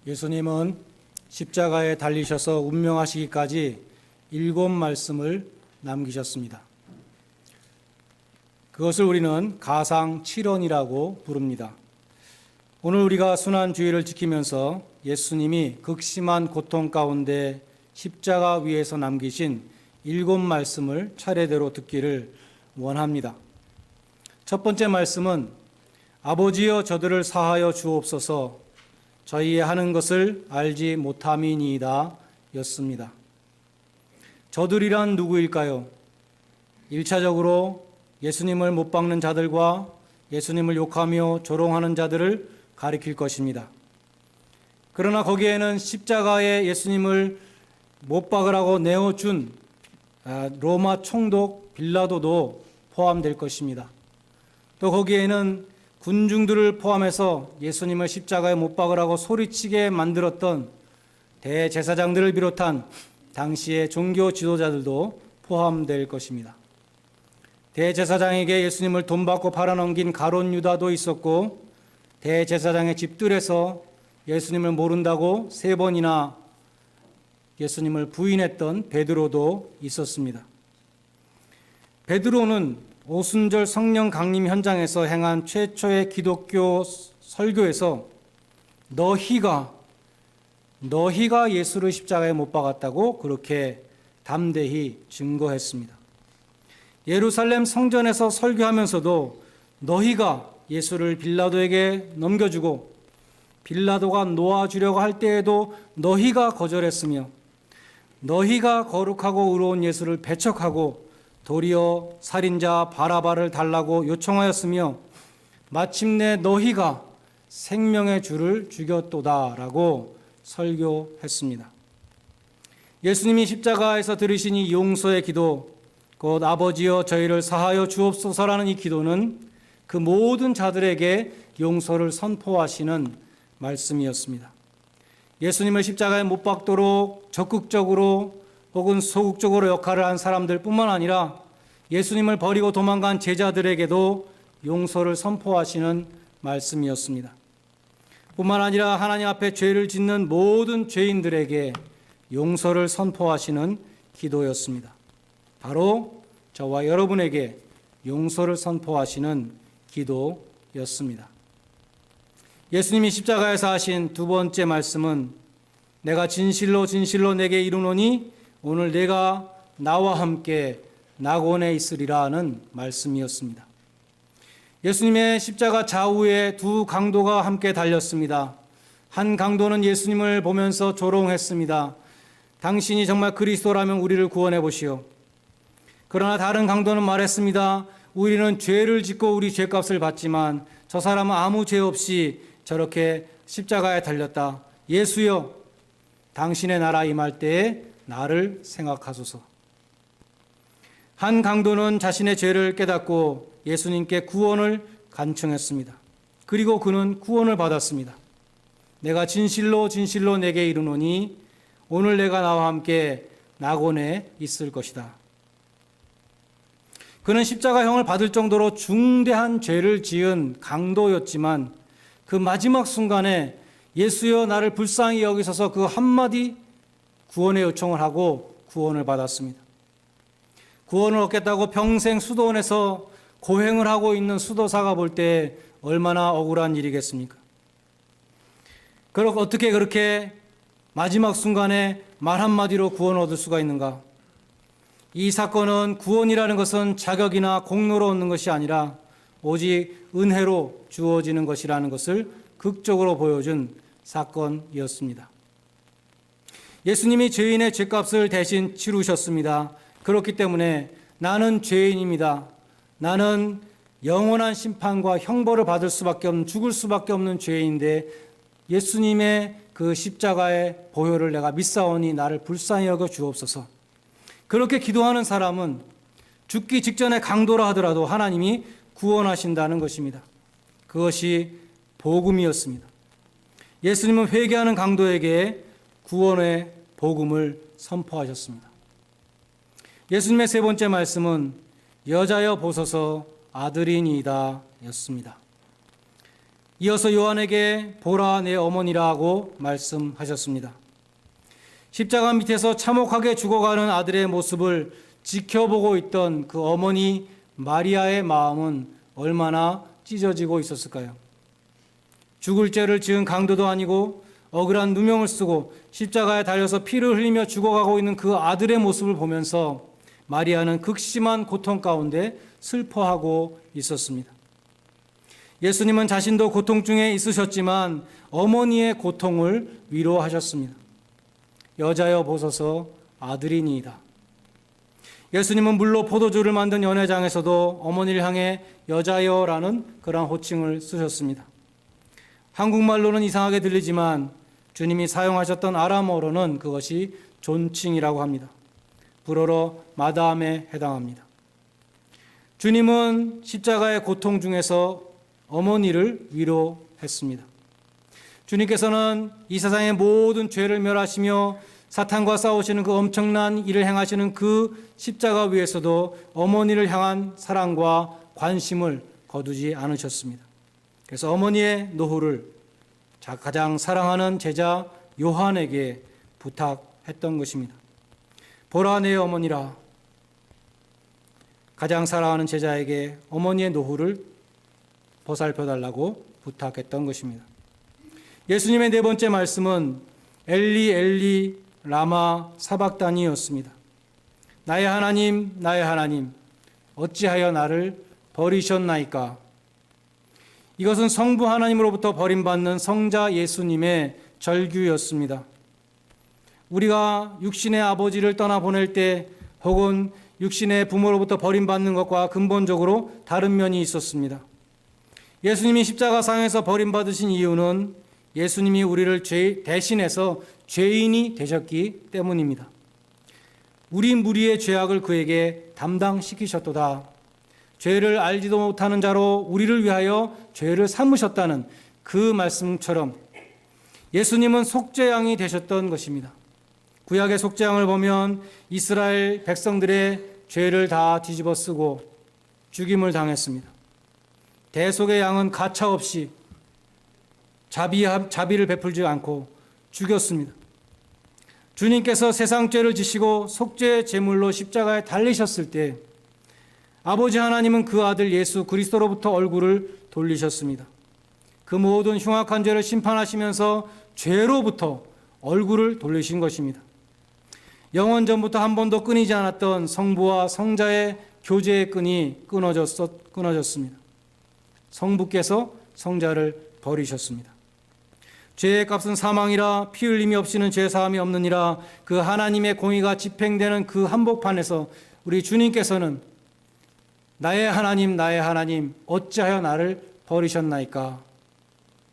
예수님은 십자가에 달리셔서 운명하시기까지 7말씀을 남기셨습니다. 그것을 우리는 가상 7언이라고 부릅니다. 오늘 우리가 순환주의를 지키면서 예수님이 극심한 고통 가운데 십자가 위에서 남기신 7말씀을 차례대로 듣기를 원합니다. 첫 번째 말씀은 아버지여 저들을 사하여 주옵소서 저희의 하는 것을 알지 못함이니이다 였습니다. 저들이란 누구일까요? 1차적으로 예수님을 못 박는 자들과 예수님을 욕하며 조롱하는 자들을 가리킬 것입니다. 그러나 거기에는 십자가에 예수님을 못 박으라고 내어준 로마 총독 빌라도도 포함될 것입니다. 또 거기에는 군중들을 포함해서 예수님을 십자가에 못 박으라고 소리치게 만들었던 대제사장들을 비롯한 당시의 종교 지도자들도 포함될 것입니다. 대제사장에게 예수님을 돈 받고 팔아넘긴 가룟 유다도 있었고, 대제사장의 집들에서 예수님을 모른다고 3번이나 예수님을 부인했던 베드로도 있었습니다. 베드로는 오순절 성령 강림 현장에서 행한 최초의 기독교 설교에서 너희가 예수를 십자가에 못 박았다고 그렇게 담대히 증거했습니다. 예루살렘 성전에서 설교하면서도 너희가 예수를 빌라도에게 넘겨주고 빌라도가 놓아주려고 할 때에도 너희가 거절했으며 너희가 거룩하고 의로운 예수를 배척하고 도리어 살인자 바라바를 달라고 요청하였으며 마침내 너희가 생명의 주를 죽였도다라고 설교했습니다. 예수님이 십자가에서 들으신 이 용서의 기도, 곧 아버지여 저희를 사하여 주옵소서라는 이 기도는 그 모든 자들에게 용서를 선포하시는 말씀이었습니다. 예수님을 십자가에 못 박도록 적극적으로 혹은 소극적으로 역할을 한 사람들 뿐만 아니라 예수님을 버리고 도망간 제자들에게도 용서를 선포하시는 말씀이었습니다. 뿐만 아니라 하나님 앞에 죄를 짓는 모든 죄인들에게 용서를 선포하시는 기도였습니다. 바로 저와 여러분에게 용서를 선포하시는 기도였습니다. 예수님이 십자가에서 하신 두 번째 말씀은 내가 진실로 진실로 내게 이르노니 오늘 내가 나와 함께 낙원에 있으리라는 말씀이었습니다. 예수님의 십자가 좌우에 두 강도가 함께 달렸습니다. 한 강도는 예수님을 보면서 조롱했습니다. 당신이 정말 그리스도라면 우리를 구원해 보시오. 그러나 다른 강도는 말했습니다. 우리는 죄를 짓고 우리 죄값을 받지만 저 사람은 아무 죄 없이 저렇게 십자가에 달렸다. 예수여, 당신의 나라 임할 때에 나를 생각하소서. 한 강도는 자신의 죄를 깨닫고 예수님께 구원을 간청했습니다. 그리고 그는 구원을 받았습니다. 내가 진실로 진실로 내게 이르노니 오늘 내가 나와 함께 낙원에 있을 것이다. 그는 십자가형을 받을 정도로 중대한 죄를 지은 강도였지만 그 마지막 순간에 예수여 나를 불쌍히 여기소서 그 한마디 구원의 요청을 하고 구원을 받았습니다. 구원을 얻겠다고 평생 수도원에서 고행을 하고 있는 수도사가 볼 때 얼마나 억울한 일이겠습니까? 어떻게 그렇게 마지막 순간에 말 한마디로 구원을 얻을 수가 있는가? 이 사건은 구원이라는 것은 자격이나 공로로 얻는 것이 아니라 오직 은혜로 주어지는 것이라는 것을 극적으로 보여준 사건이었습니다. 예수님이 죄인의 죄값을 대신 치르셨습니다. 그렇기 때문에 나는 죄인입니다. 나는 영원한 심판과 형벌을 받을 수밖에 없는, 죽을 수밖에 없는 죄인인데 예수님의 그 십자가의 보혈을 내가 믿사오니 나를 불쌍히 여겨 주옵소서. 그렇게 기도하는 사람은 죽기 직전에 강도라 하더라도 하나님이 구원하신다는 것입니다. 그것이 복음이었습니다. 예수님은 회개하는 강도에게 구원의 복음을 선포하셨습니다. 예수님의 세 번째 말씀은 여자여 보소서 아들이니이다 였습니다. 이어서 요한에게 보라 내 어머니라고 말씀하셨습니다. 십자가 밑에서 참혹하게 죽어가는 아들의 모습을 지켜보고 있던 그 어머니 마리아의 마음은 얼마나 찢어지고 있었을까요? 죽을 죄를 지은 강도도 아니고 억울한 누명을 쓰고 십자가에 달려서 피를 흘리며 죽어가고 있는 그 아들의 모습을 보면서 마리아는 극심한 고통 가운데 슬퍼하고 있었습니다. 예수님은 자신도 고통 중에 있으셨지만 어머니의 고통을 위로하셨습니다. 여자여 보소서 아들이니이다. 예수님은 물로 포도주를 만든 연회장에서도 어머니를 향해 여자여라는 그런 호칭을 쓰셨습니다. 한국말로는 이상하게 들리지만 주님이 사용하셨던 아람어로는 그것이 존칭이라고 합니다. 불어로 마담에 해당합니다. 주님은 십자가의 고통 중에서 어머니를 위로했습니다. 주님께서는 이 세상의 모든 죄를 멸하시며 사탄과 싸우시는 그 엄청난 일을 행하시는 그 십자가 위에서도 어머니를 향한 사랑과 관심을 거두지 않으셨습니다. 그래서 어머니의 노후를 가장 사랑하는 제자 요한에게 부탁했던 것입니다. 보라 내 어머니라. 가장 사랑하는 제자에게 어머니의 노후를 보살펴달라고 부탁했던 것입니다. 예수님의 네 번째 말씀은 엘리 엘리 라마 사박다니였습니다. 나의 하나님 어찌하여 나를 버리셨나이까. 이것은 성부 하나님으로부터 버림받는 성자 예수님의 절규였습니다. 우리가 육신의 아버지를 떠나보낼 때 혹은 육신의 부모로부터 버림받는 것과 근본적으로 다른 면이 있었습니다. 예수님이 십자가상에서 버림받으신 이유는 예수님이 우리를 대신해서 죄인이 되셨기 때문입니다. 우리 무리의 죄악을 그에게 담당시키셨도다. 죄를 알지도 못하는 자로 우리를 위하여 죄를 삼으셨다는 그 말씀처럼 예수님은 속죄양이 되셨던 것입니다. 구약의 속죄양을 보면 이스라엘 백성들의 죄를 다 뒤집어 쓰고 죽임을 당했습니다. 대속의 양은 가차없이 자비를 베풀지 않고 죽였습니다. 주님께서 세상 죄를 지시고 속죄의 제물로 십자가에 달리셨을 때 아버지 하나님은 그 아들 예수 그리스도로부터 얼굴을 돌리셨습니다. 그 모든 흉악한 죄를 심판하시면서 죄로부터 얼굴을 돌리신 것입니다. 영원전부터 한 번도 끊이지 않았던 성부와 성자의 교제의 끈이 끊어졌습니다. 성부께서 성자를 버리셨습니다. 죄의 값은 사망이라 피 흘림이 없이는 죄 사함이 없느니라. 그 하나님의 공의가 집행되는 그 한복판에서 우리 주님께서는 나의 하나님 어찌하여 나를 버리셨나이까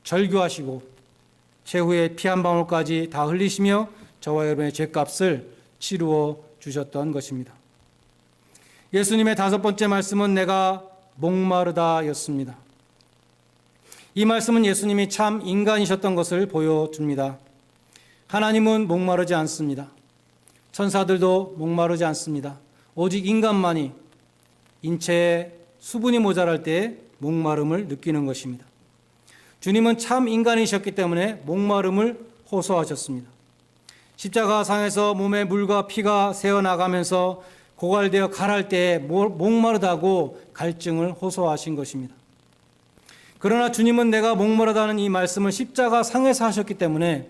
절규하시고 최후의 피 한 방울까지 다 흘리시며 저와 여러분의 죄값을 치루어 주셨던 것입니다. 예수님의 다섯 번째 말씀은 내가 목마르다였습니다. 이 말씀은 예수님이 참 인간이셨던 것을 보여줍니다. 하나님은 목마르지 않습니다. 천사들도 목마르지 않습니다. 오직 인간만이 인체에 수분이 모자랄 때 목마름을 느끼는 것입니다. 주님은 참 인간이셨기 때문에 목마름을 호소하셨습니다. 십자가상에서 몸에 물과 피가 새어나가면서 고갈되어 갈할 때 목마르다고 갈증을 호소하신 것입니다. 그러나 주님은 내가 목마르다는 이 말씀을 십자가상에서 하셨기 때문에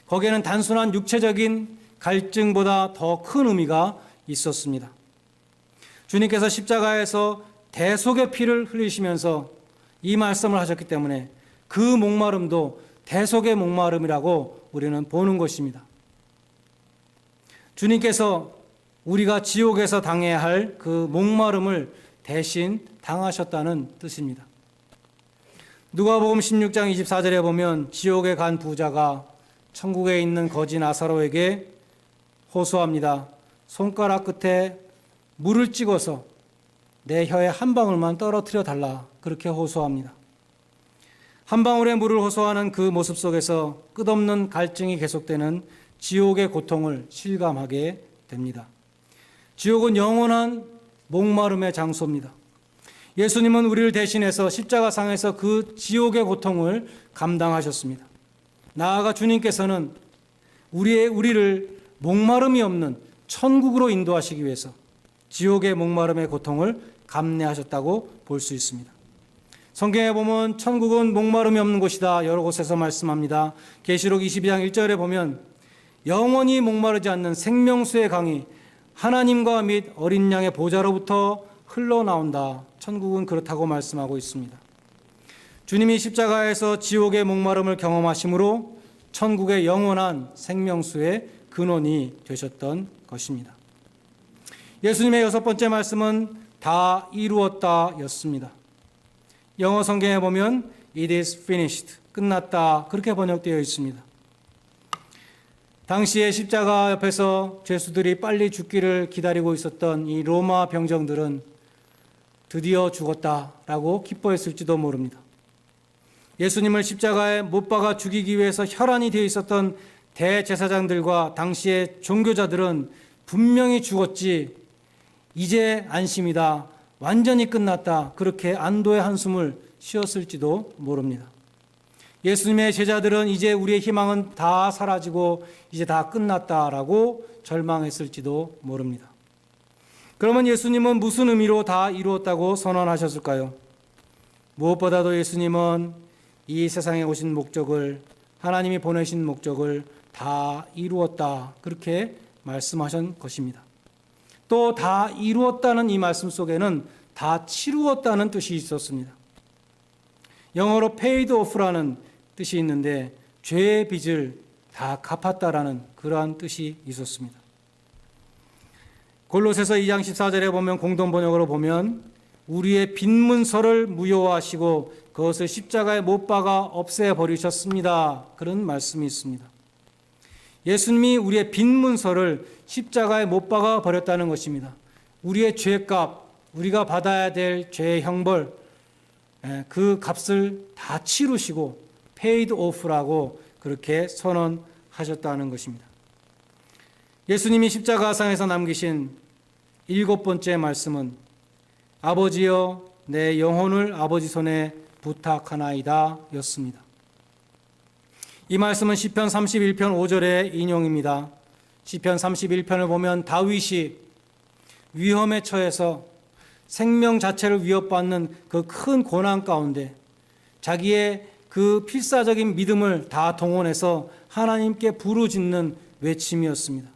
거기에는 단순한 육체적인 갈증보다 더 큰 의미가 있었습니다. 주님께서 십자가에서 대속의 피를 흘리시면서 이 말씀을 하셨기 때문에 그 목마름도 대속의 목마름이라고 우리는 보는 것입니다. 주님께서 우리가 지옥에서 당해야 할 그 목마름을 대신 당하셨다는 뜻입니다. 누가복음 16장 24절에 보면 지옥에 간 부자가 천국에 있는 거지 나사로에게 호소합니다. 손가락 끝에 물을 찍어서 내 혀에 한 방울만 떨어뜨려 달라. 그렇게 호소합니다. 한 방울의 물을 호소하는 그 모습 속에서 끝없는 갈증이 계속되는 지옥의 고통을 실감하게 됩니다. 지옥은 영원한 목마름의 장소입니다. 예수님은 우리를 대신해서 십자가상에서 그 지옥의 고통을 감당하셨습니다. 나아가 주님께서는 우리를 목마름이 없는 천국으로 인도하시기 위해서 지옥의 목마름의 고통을 감내하셨다고 볼 수 있습니다. 성경에 보면 천국은 목마름이 없는 곳이다 여러 곳에서 말씀합니다. 계시록 22장 1절에 보면 영원히 목마르지 않는 생명수의 강이 하나님과 및 어린 양의 보좌로부터 흘러나온다. 천국은 그렇다고 말씀하고 있습니다. 주님이 십자가에서 지옥의 목마름을 경험하심으로 천국의 영원한 생명수의 근원이 되셨던 것입니다. 예수님의 여섯 번째 말씀은 다 이루었다 였습니다. 영어 성경에 보면 It is finished, 끝났다 그렇게 번역되어 있습니다. 당시에 십자가 옆에서 죄수들이 빨리 죽기를 기다리고 있었던 이 로마 병정들은 드디어 죽었다라고 기뻐했을지도 모릅니다. 예수님을 십자가에 못 박아 죽이기 위해서 혈안이 되어 있었던 대제사장들과 당시의 종교자들은 분명히 죽었지, 이제 안심이다, 완전히 끝났다, 그렇게 안도의 한숨을 쉬었을지도 모릅니다. 예수님의 제자들은 이제 우리의 희망은 다 사라지고 이제 다 끝났다라고 절망했을지도 모릅니다. 그러면 예수님은 무슨 의미로 다 이루었다고 선언하셨을까요? 무엇보다도 예수님은 이 세상에 오신 목적을, 하나님이 보내신 목적을 다 이루었다 그렇게 말씀하신 것입니다. 또 다 이루었다는 이 말씀 속에는 다 치루었다는 뜻이 있었습니다. 영어로 paid off라는 뜻이 있는데 죄의 빚을 다 갚았다라는 그러한 뜻이 있었습니다. 골로새서 2장 14절에 보면 공동 번역으로 보면 우리의 빈문서를 무효화하시고 그것을 십자가에 못 박아 없애버리셨습니다. 그런 말씀이 있습니다. 예수님이 우리의 빈문서를 십자가에 못 박아 버렸다는 것입니다. 우리의 죄값, 우리가 받아야 될 죄의 형벌, 그 값을 다 치르시고 paid off라고 그렇게 선언하셨다는 것입니다. 예수님이 십자가상에서 남기신 일곱 번째 말씀은 아버지여 내 영혼을 아버지 손에 부탁하나이다 였습니다. 이 말씀은 시편 31편 5절의 인용입니다. 시편 31편을 보면 다윗이 위험에 처해서 생명 자체를 위협받는 그 큰 고난 가운데 자기의 그 필사적인 믿음을 다 동원해서 하나님께 부르짖는 외침이었습니다.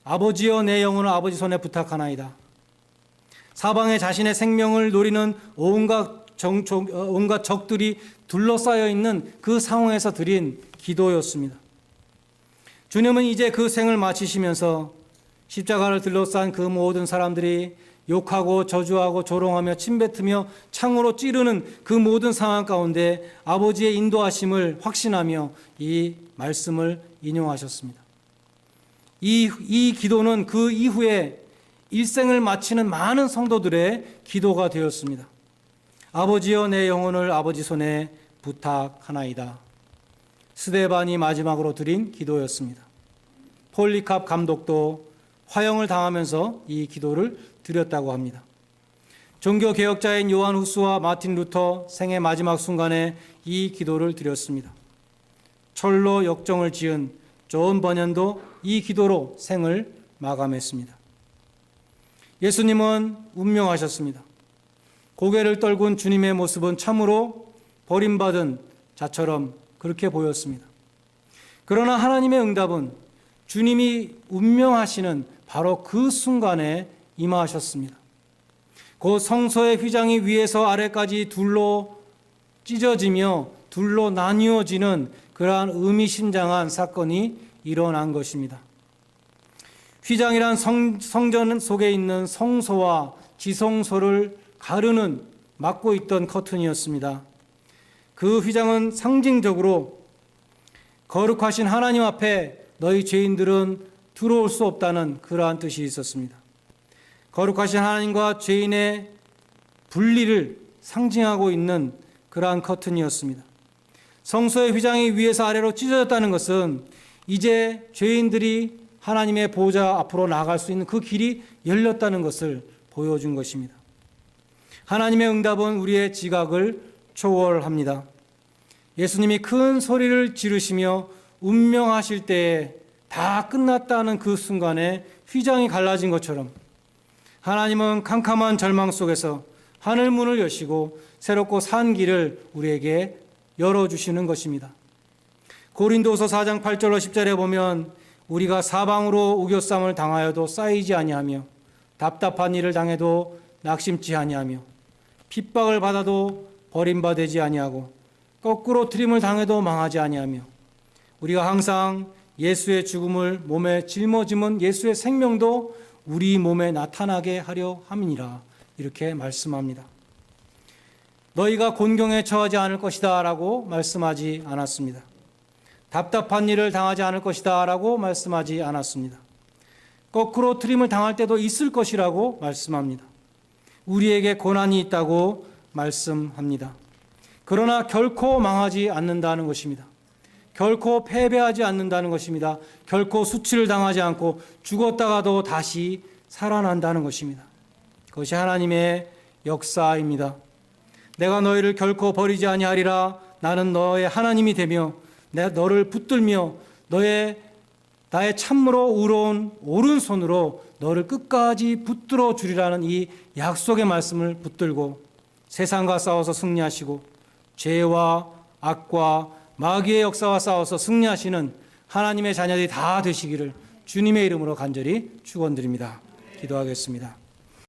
아버지여 내 영혼을 아버지 손에 부탁하나이다. 사방에 자신의 생명을 노리는 온갖 적들이 둘러싸여 있는 그 상황에서 드린 기도였습니다. 주님은 이제 그 생을 마치시면서 십자가를 둘러싼 그 모든 사람들이 욕하고 저주하고 조롱하며 침뱉으며 창으로 찌르는 그 모든 상황 가운데 아버지의 인도하심을 확신하며 이 말씀을 인용하셨습니다. 이 기도는 그 이후에 일생을 마치는 많은 성도들의 기도가 되었습니다. 아버지여 내 영혼을 아버지 손에 부탁하나이다. 스데반이 마지막으로 드린 기도였습니다. 폴리캅 감독도 화형을 당하면서 이 기도를 드렸다고 합니다. 종교개혁자인 요한 후스와 마틴 루터 생의 마지막 순간에 이 기도를 드렸습니다. 철로 역정을 지은 존 버년도 이 기도로 생을 마감했습니다. 예수님은 운명하셨습니다. 고개를 떨군 주님의 모습은 참으로 버림받은 자처럼 그렇게 보였습니다. 그러나 하나님의 응답은 주님이 운명하시는 바로 그 순간에 임하셨습니다. 곧 성소의 휘장이 위에서 아래까지 둘로 찢어지며 둘로 나뉘어지는 그러한 의미심장한 사건이 일어난 것입니다. 휘장이란 성전 속에 있는 성소와 지성소를 가르는 막고 있던 커튼이었습니다. 그 휘장은 상징적으로 거룩하신 하나님 앞에 너희 죄인들은 들어올 수 없다는 그러한 뜻이 있었습니다. 거룩하신 하나님과 죄인의 분리를 상징하고 있는 그러한 커튼이었습니다. 성소의 휘장이 위에서 아래로 찢어졌다는 것은 이제 죄인들이 하나님의 보좌 앞으로 나아갈 수 있는 그 길이 열렸다는 것을 보여준 것입니다. 하나님의 응답은 우리의 지각을 초월합니다. 예수님이 큰 소리를 지르시며 운명하실 때에 다 끝났다는 그 순간에 휘장이 갈라진 것처럼 하나님은 캄캄한 절망 속에서 하늘 문을 여시고 새롭고 산 길을 우리에게 열어주시는 것입니다. 고린도서 4장 8절로 10절에 보면 우리가 사방으로 우겨쌈을 당하여도 쌓이지 아니하며 답답한 일을 당해도 낙심치 아니하며 핍박을 받아도 버림받지 아니하고 거꾸로 트림을 당해도 망하지 아니하며 우리가 항상 예수의 죽음을 몸에 짊어짐은 예수의 생명도 우리 몸에 나타나게 하려 함이니라 이렇게 말씀합니다. 너희가 곤경에 처하지 않을 것이다 라고 말씀하지 않았습니다. 답답한 일을 당하지 않을 것이다 라고 말씀하지 않았습니다. 거꾸로 트림을 당할 때도 있을 것이라고 말씀합니다. 우리에게 고난이 있다고 말씀합니다. 그러나 결코 망하지 않는다는 것입니다. 결코 패배하지 않는다는 것입니다. 결코 수치를 당하지 않고 죽었다가도 다시 살아난다는 것입니다. 그것이 하나님의 역사입니다. 내가 너희를 결코 버리지 아니하리라. 나는 너의 하나님이 되며 내가 너를 붙들며 나의 참으로 의로운 오른손으로 너를 끝까지 붙들어 주리라는 이 약속의 말씀을 붙들고 세상과 싸워서 승리하시고 죄와 악과 마귀의 역사와 싸워서 승리하시는 하나님의 자녀들이 다 되시기를 주님의 이름으로 간절히 축원드립니다. 기도하겠습니다.